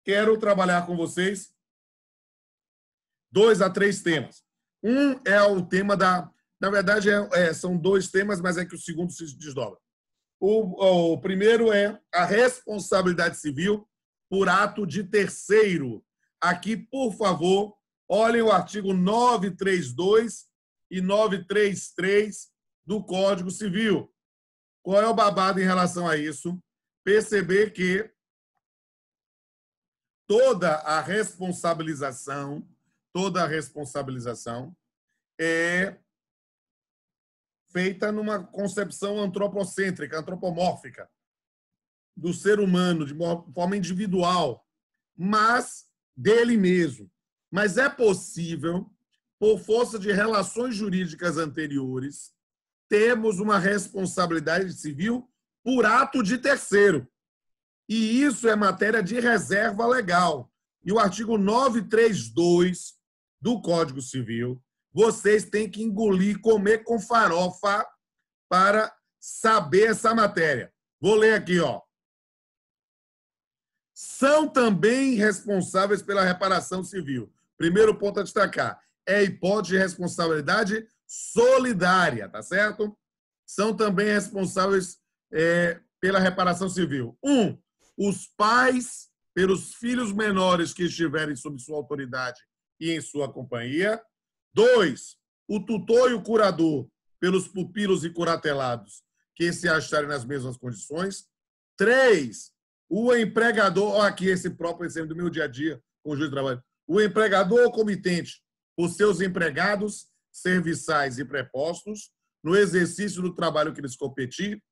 quero trabalhar com vocês 2 a 3 temas. Um é o tema da... Na verdade, são 2 temas, mas é que o segundo se desdobra. O primeiro é a responsabilidade civil por ato de terceiro. Aqui, por favor, olhem o artigo 932 e 933 do Código Civil. Qual é o babado em relação a isso? Perceber que toda a responsabilização é feita numa concepção antropocêntrica, antropomórfica do ser humano, de forma individual, mas dele mesmo. Mas é possível, por força de relações jurídicas anteriores, termos uma responsabilidade civil por ato de terceiro. E isso é matéria de reserva legal. E o artigo 932 do Código Civil, vocês têm que engolir, comer com farofa para saber essa matéria. Vou ler aqui, ó. São também responsáveis pela reparação civil. Primeiro ponto a destacar, é hipótese de responsabilidade solidária, tá certo? São também responsáveis pela reparação civil. 1, os pais pelos filhos menores que estiverem sob sua autoridade e em sua companhia. 2, o tutor e o curador pelos pupilos e curatelados que se acharem nas mesmas condições. 3, o empregador, ó, aqui esse próprio exemplo do meu dia a dia com o juiz de trabalho, o empregador ou comitente, por seus empregados, serviçais e prepostos, no exercício do trabalho que lhes competir,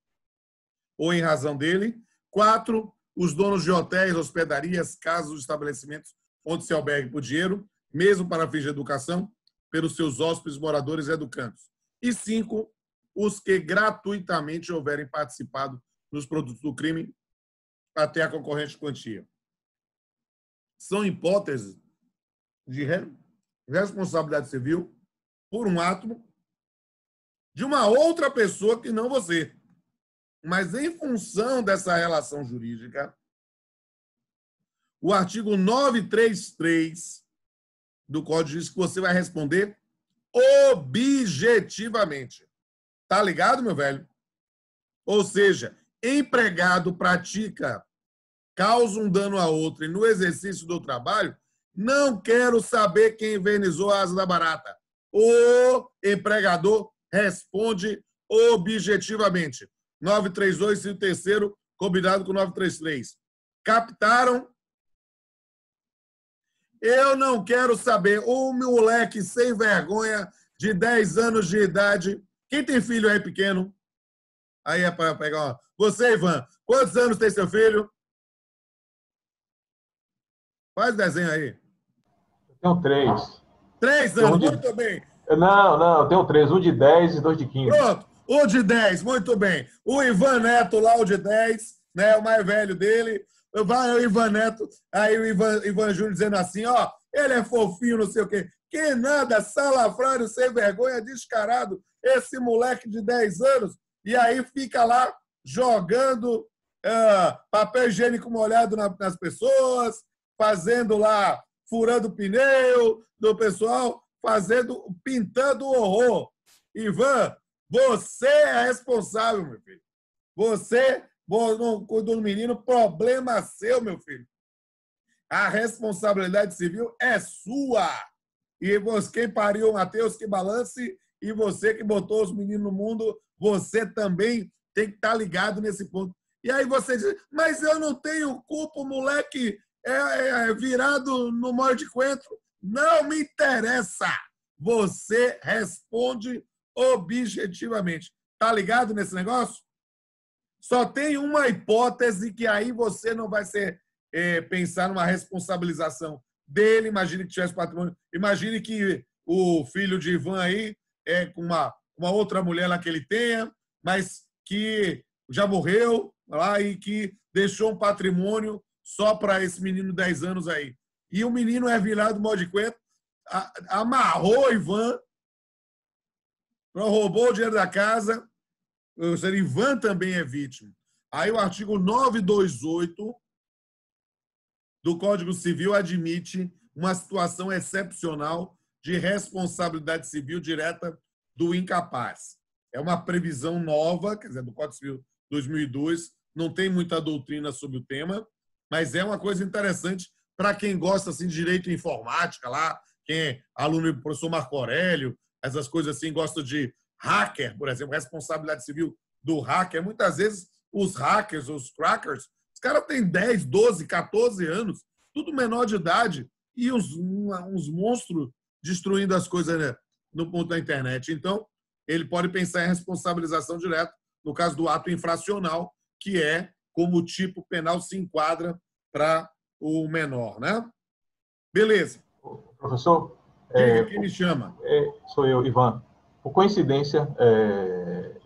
ou em razão dele. 4, os donos de hotéis, hospedarias, casas, estabelecimentos onde se albergue por dinheiro, mesmo para fins de educação, pelos seus hóspedes, moradores e educandos. E 5, os que gratuitamente houverem participado nos produtos do crime até a concorrente quantia. São hipóteses de responsabilidade civil por um ato de uma outra pessoa que não você. Mas, em função dessa relação jurídica, o artigo 933 do Código diz que você vai responder objetivamente. Tá ligado, meu velho? Ou seja, empregado pratica, causa um dano a outro e no exercício do trabalho, não quero saber quem invernizou a asa da barata. O empregador responde objetivamente. 932 e o terceiro, combinado com 933. Captaram? Eu não quero saber. Um moleque sem vergonha, de 10 anos de idade. Quem tem filho aí pequeno? Aí é para pegar uma... Você, Ivan, quantos anos tem seu filho? Faz o desenho aí. Eu tenho 3. 3 anos, muito bem. Não, eu tenho 3. Um de 10 e 2 de 15. Pronto, o de 10, muito bem. O Ivan Neto lá, o de 10, né, o mais velho dele. Vai o Ivan Neto, aí o Ivan Júnior dizendo assim, ó, ele é fofinho, não sei o quê. Que nada, salafrário, sem vergonha, descarado, esse moleque de 10 anos, e aí fica lá jogando papel higiênico molhado nas pessoas, fazendo lá, furando o pneu do pessoal, pintando o horror. Ivan, você é responsável, meu filho. Você não cuidou do menino, problema seu, meu filho. A responsabilidade civil é sua. E você, quem pariu o Matheus, que balance, e você que botou os meninos no mundo, você também tem que estar ligado nesse ponto. E aí você diz, mas eu não tenho culpa, o moleque virado no molho de coentro. Não me interessa. Você responde objetivamente. Tá ligado nesse negócio? Só tem uma hipótese que aí você não vai pensar numa responsabilização dele. Imagine que tivesse patrimônio. Imagine que o filho de Ivan aí com uma outra mulher lá que ele tenha, mas que já morreu lá e que deixou um patrimônio só para esse menino de 10 anos aí. E o menino é virado molho de coentro, amarrou Ivan, roubou o dinheiro da casa. O Ivan também é vítima. Aí o artigo 928 do Código Civil admite uma situação excepcional de responsabilidade civil direta do incapaz. É uma previsão nova, quer dizer, do Código Civil 2002, não tem muita doutrina sobre o tema, mas é uma coisa interessante para quem gosta assim, de direito e informática, lá, quem é aluno do professor Marco Aurélio, essas coisas assim, gosta de hacker, por exemplo, responsabilidade civil do hacker. Muitas vezes os hackers, os crackers, os caras têm 10, 12, 14 anos, tudo menor de idade, e uns monstros destruindo as coisas, né, no ponto da internet. Então, ele pode pensar em responsabilização direta no caso do ato infracional, que é como o tipo penal se enquadra para o menor, né? Beleza. Professor? Quem me chama? Sou eu, Ivan. Por coincidência...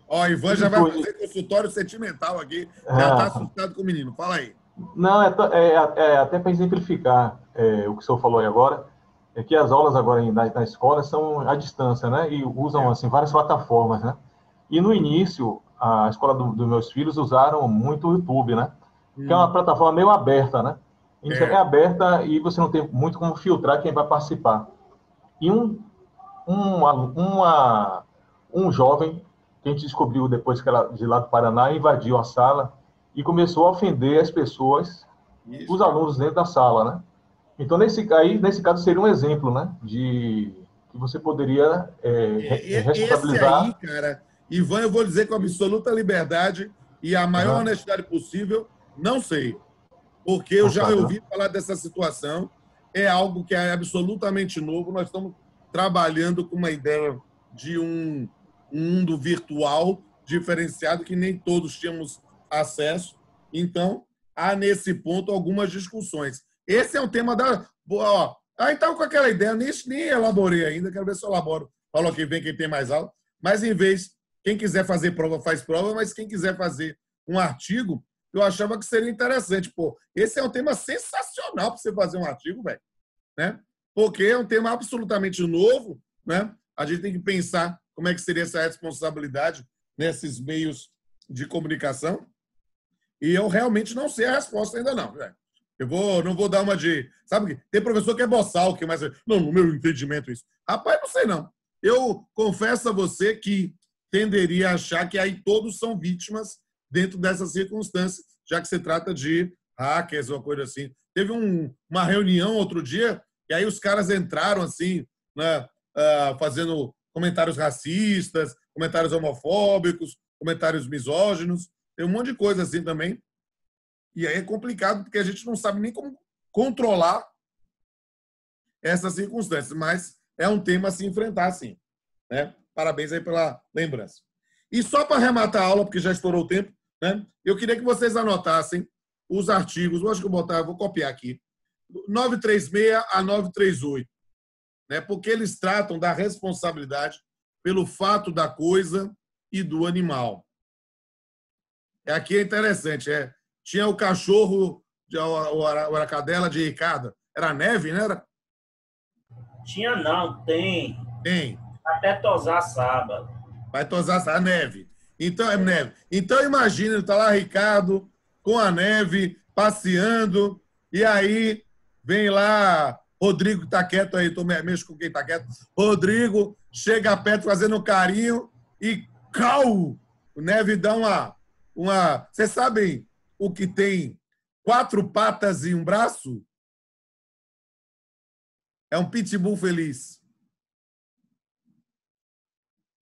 Ó, Ivan já vai fazer consultório sentimental aqui. Já está assustado com o menino. Fala aí. Não, até para exemplificar o que o senhor falou aí agora, é que as aulas agora na escola são à distância, né? E usam assim, várias plataformas, né? E no início, a escola dos meus filhos usaram muito o YouTube, né? Que é uma plataforma meio aberta, né? É aberta e você não tem muito como filtrar quem vai participar. E um jovem, que a gente descobriu depois que era de lá do Paraná, invadiu a sala e começou a ofender as pessoas, os alunos dentro da sala, né? Então, nesse caso, seria um exemplo, né? De que você poderia responsabilizar... Esse aí, cara, Ivan, eu vou dizer com absoluta liberdade e a maior honestidade possível, não sei. Porque eu já ouvi falar dessa situação é algo que é absolutamente novo. Nós estamos trabalhando com uma ideia de um mundo virtual diferenciado que nem todos tínhamos acesso. Então, há nesse ponto algumas discussões. Esse é um tema da... Ó, então, com aquela ideia, nem elaborei ainda, quero ver se eu elaboro. Falou que vem quem tem mais aula. Mas, em vez, quem quiser fazer prova, faz prova, mas quem quiser fazer um artigo, eu achava que seria interessante. Pô, esse é um tema sensacional para você fazer um artigo, velho. Né? Porque é um tema absolutamente novo, né? A gente tem que pensar como é que seria essa responsabilidade nesses meios de comunicação. E eu realmente não sei a resposta ainda não, velho. Não vou dar uma de... Sabe, tem professor que é boçal, que mais... Não, no meu entendimento isso. Rapaz, não sei não. Eu confesso a você que tenderia a achar que aí todos são vítimas dentro dessas circunstâncias, já que se trata de hackers ou coisa assim. Teve uma reunião outro dia, e aí os caras entraram assim, né, fazendo comentários racistas, comentários homofóbicos, comentários misóginos, tem um monte de coisa assim também. E aí é complicado, porque a gente não sabe nem como controlar essas circunstâncias, mas é um tema a se enfrentar, sim. Né? Parabéns aí pela lembrança. E só para arrematar a aula, porque já estourou o tempo, né? Eu queria que vocês anotassem os artigos, eu acho que eu vou copiar aqui, 936 a 938, né? Porque eles tratam da responsabilidade pelo fato da coisa e do animal. Aqui é interessante, tinha o cachorro, a cadela de Ricardo, era Neve, não era? Tinha não, tem. Tem. Até tosar sábado. Vai tosar a neve. Então, é neve. Então, imagina, está lá Ricardo com a neve, passeando, e aí vem lá Rodrigo, que está quieto aí, mexo com quem está quieto. Rodrigo chega perto fazendo um carinho e cau! O Neve dá uma... Vocês sabem o que tem 4 patas e um braço? É um pitbull feliz.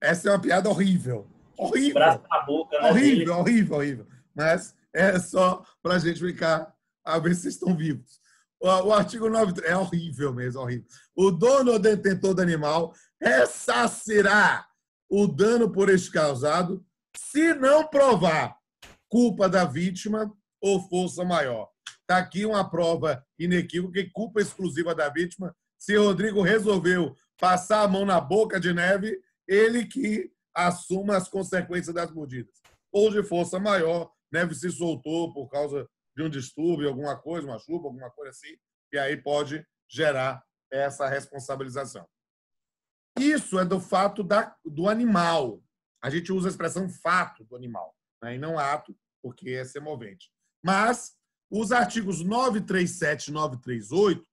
Essa é uma piada horrível. Horrível. Braço na boca, né? Horrível, horrível, horrível. Mas é só para a gente ficar, a ver se estão vivos. O artigo 9 é horrível mesmo, horrível. O dono ou detentor do animal ressarcirá o dano por este causado se não provar culpa da vítima ou força maior. Está aqui uma prova inequívoca e culpa exclusiva da vítima. Se Rodrigo resolveu passar a mão na boca de Neve, ele que assuma as consequências das mordidas. Ou de força maior, Neve se soltou por causa de um distúrbio, alguma coisa, uma chuva, alguma coisa assim, e aí pode gerar essa responsabilização. Isso é do fato do animal. A gente usa a expressão fato do animal, né? E não ato, porque é semovente. Mas os artigos 937 e 938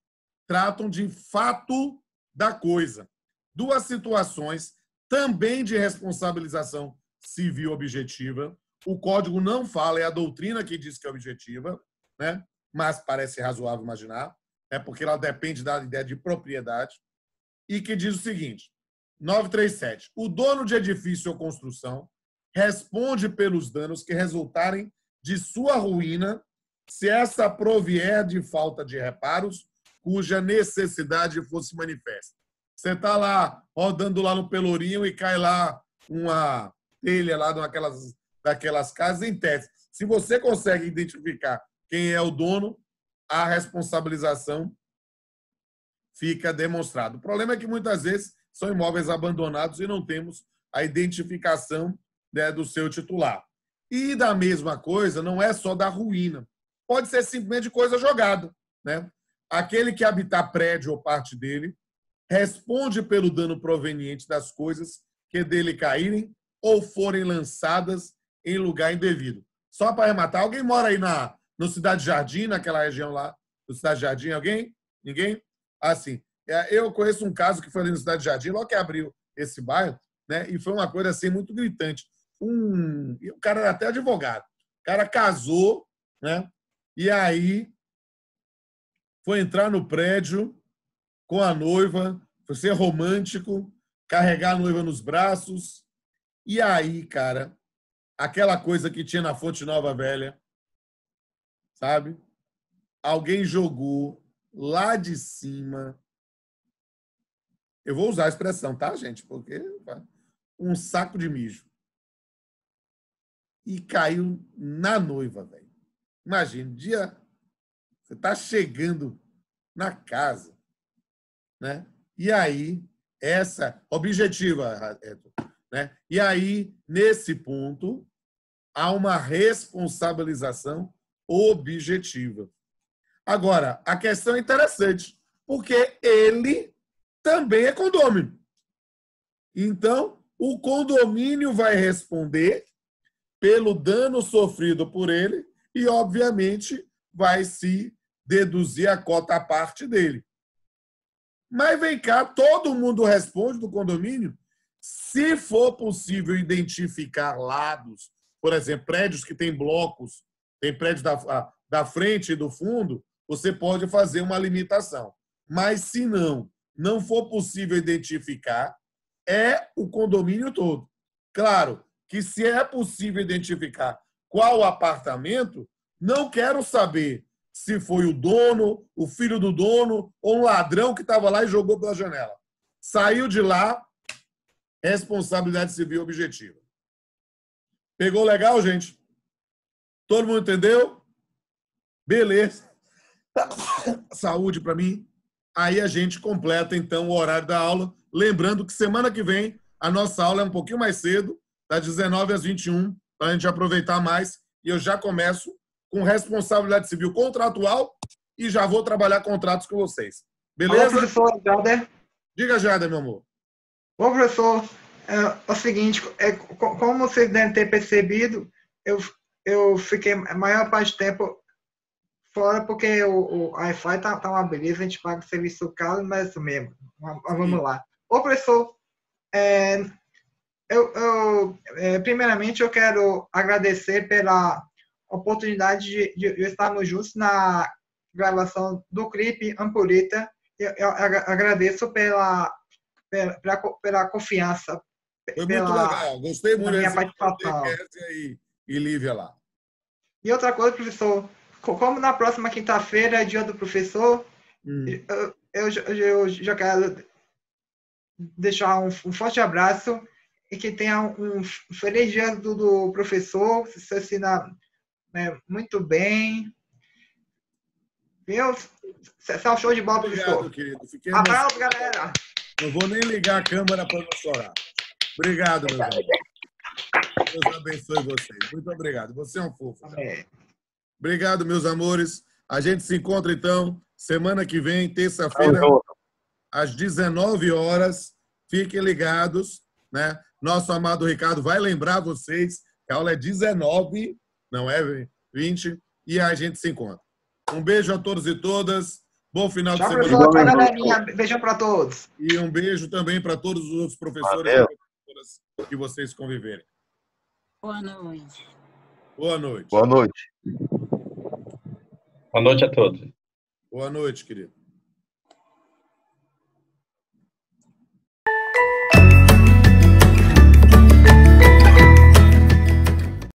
tratam de fato da coisa. 2 situações também de responsabilização civil objetiva. O código não fala, é a doutrina que diz que é objetiva, né? Mas parece razoável imaginar, porque ela depende da ideia de propriedade, e que diz o seguinte, 937, o dono de edifício ou construção responde pelos danos que resultarem de sua ruína se essa provier de falta de reparos cuja necessidade fosse manifesta. Você está lá, rodando lá no Pelourinho e cai lá uma telha lá daquelas casas em tese. Se você consegue identificar quem é o dono, a responsabilização fica demonstrada. O problema é que muitas vezes são imóveis abandonados e não temos a identificação, né, do seu titular. E da mesma coisa, não é só da ruína. Pode ser simplesmente coisa jogada, né? Aquele que habitar prédio ou parte dele responde pelo dano proveniente das coisas que dele caírem ou forem lançadas em lugar indevido. Só para arrematar, alguém mora aí no Cidade Jardim, naquela região lá do Cidade Jardim? Alguém? Ninguém? Assim, eu conheço um caso que foi ali no Cidade Jardim, logo que abriu esse bairro, né? E foi uma coisa assim muito gritante. O cara era até advogado. O cara casou, né? E aí foi entrar no prédio com a noiva, foi ser romântico, carregar a noiva nos braços. E aí, cara, aquela coisa que tinha na Fonte Nova Velha, sabe? Alguém jogou lá de cima. Eu vou usar a expressão, tá, gente? Porque um saco de mijo. E caiu na noiva, velho. Imagina, dia você tá chegando na casa, né? E aí, essa objetiva, né? E aí, nesse ponto, há uma responsabilização objetiva. Agora, a questão é interessante, porque ele também é condômino. Então, o condomínio vai responder pelo dano sofrido por ele e, obviamente, vai se deduzir a cota à parte dele. Mas vem cá, todo mundo responde do condomínio? Se for possível identificar lados, por exemplo, prédios que têm blocos, tem prédios da frente e do fundo, você pode fazer uma limitação. Mas, se não for possível identificar, é o condomínio todo. Claro que, se é possível identificar qual apartamento, não quero saber se foi o dono, o filho do dono ou um ladrão que estava lá e jogou pela janela. Saiu de lá, responsabilidade civil objetiva. Pegou legal, gente? Todo mundo entendeu? Beleza. Saúde para mim. Aí a gente completa, então, o horário da aula. Lembrando que semana que vem a nossa aula é um pouquinho mais cedo, das 19 às 21, para a gente aproveitar mais. E eu já começo com responsabilidade civil contratual e já vou trabalhar contratos com vocês. Beleza? Olá, professor Jader. Diga, Jader, meu amor. Bom, professor, é o seguinte, como vocês devem ter percebido, eu fiquei a maior parte do tempo fora porque o Wi-Fi tá uma beleza, a gente paga o serviço caro, mas é isso mesmo. Mas vamos lá. Ô, professor, primeiramente eu quero agradecer pela oportunidade de estarmos juntos na gravação do clipe Ampulheta. Eu agradeço pela confiança. Foi muito legal, gostei muito da minha participação. E Lívia lá. E outra coisa, professor, como na próxima quinta-feira é dia do professor, eu já quero deixar um forte abraço e que tenha um feliz dia do professor, se ensina muito bem. Viu? Você é um show de bola, professor. Obrigado, querido. Abraço, galera. Não vou nem ligar a câmera para não chorar. Obrigado, meu irmão. Deus abençoe vocês. Muito obrigado. Você é um fofo. Obrigado, meus amores. A gente se encontra, então, semana que vem, terça-feira, às 19 horas. Fiquem ligados, né? Nosso amado Ricardo vai lembrar vocês que a aula é 19, não é 20, e a gente se encontra. Um beijo a todos e todas. Bom final de semana. Tchau, galerinha. Beijão para todos. E um beijo também para todos os outros professores e professoras que vocês conviverem. Boa noite. Boa noite. Boa noite. Boa noite a todos. Boa noite, querido.